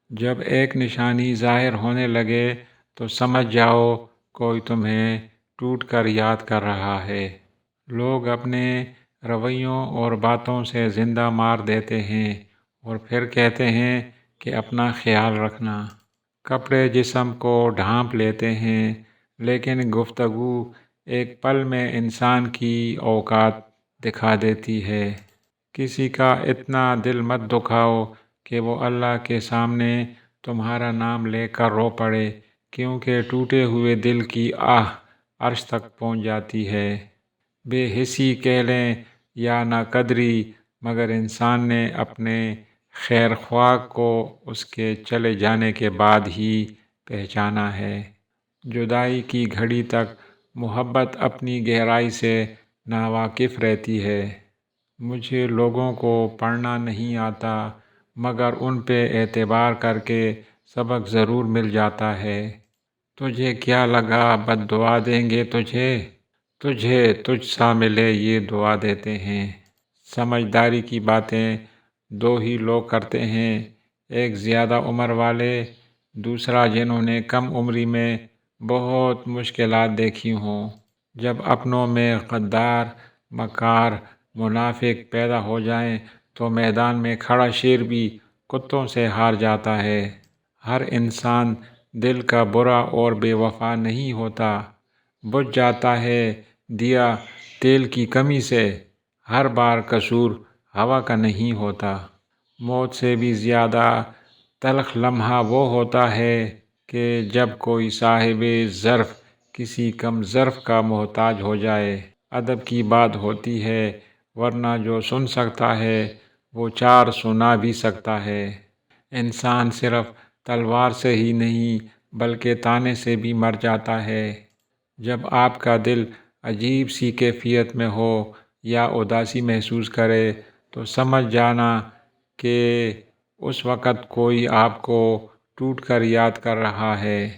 جب ایک نشانی ظاہر ہونے لگے تو سمجھ جاؤ کوئی تمہیں ٹوٹ کر یاد کر رہا ہے۔ لوگ اپنے رویوں اور باتوں سے زندہ مار دیتے ہیں اور پھر کہتے ہیں کہ اپنا خیال رکھنا۔ کپڑے جسم کو ڈھانپ لیتے ہیں، لیکن گفتگو ایک پل میں انسان کی اوقات دکھا دیتی ہے۔ کسی کا اتنا دل مت دکھاؤ کہ وہ اللہ کے سامنے تمہارا نام لے کر رو پڑے، کیونکہ ٹوٹے ہوئے دل کی آہ عرش تک پہنچ جاتی ہے۔ بے حسی کہہ لیں یا نا قدری، مگر انسان نے اپنے خیر خواہ کو اس کے چلے جانے کے بعد ہی پہچانا ہے۔ جدائی کی گھڑی تک محبت اپنی گہرائی سے ناواقف رہتی ہے۔ مجھے لوگوں کو پڑھنا نہیں آتا، مگر ان پہ اعتبار کر کے سبق ضرور مل جاتا ہے۔ تجھے کیا لگا بد دعا دیں گے تجھے؟ تجھے تجھ سا ملے یہ دعا دیتے ہیں۔ سمجھداری کی باتیں دو ہی لوگ کرتے ہیں، ایک زیادہ عمر والے، دوسرا جنہوں نے کم عمری میں بہت مشکلات دیکھی ہوں۔ جب اپنوں میں غدار، مکار، منافق پیدا ہو جائیں تو میدان میں کھڑا شیر بھی کتوں سے ہار جاتا ہے۔ ہر انسان دل کا برا اور بے وفا نہیں ہوتا، بجھ جاتا ہے دیا تیل کی کمی سے۔ ہر بار قصور ہوا کا نہیں ہوتا۔ موت سے بھی زیادہ تلخ لمحہ وہ ہوتا ہے کہ جب کوئی صاحب ظرف کسی کم ظرف کا محتاج ہو جائے۔ ادب کی بات ہوتی ہے، ورنہ جو سن سکتا ہے وہ چار سنا بھی سکتا ہے۔ انسان صرف تلوار سے ہی نہیں بلکہ طعنے سے بھی مر جاتا ہے۔ جب آپ کا دل عجیب سی کیفیت میں ہو یا اداسی محسوس کرے تو سمجھ جانا کہ اس وقت کوئی آپ کو ٹوٹ کر یاد کر رہا ہے۔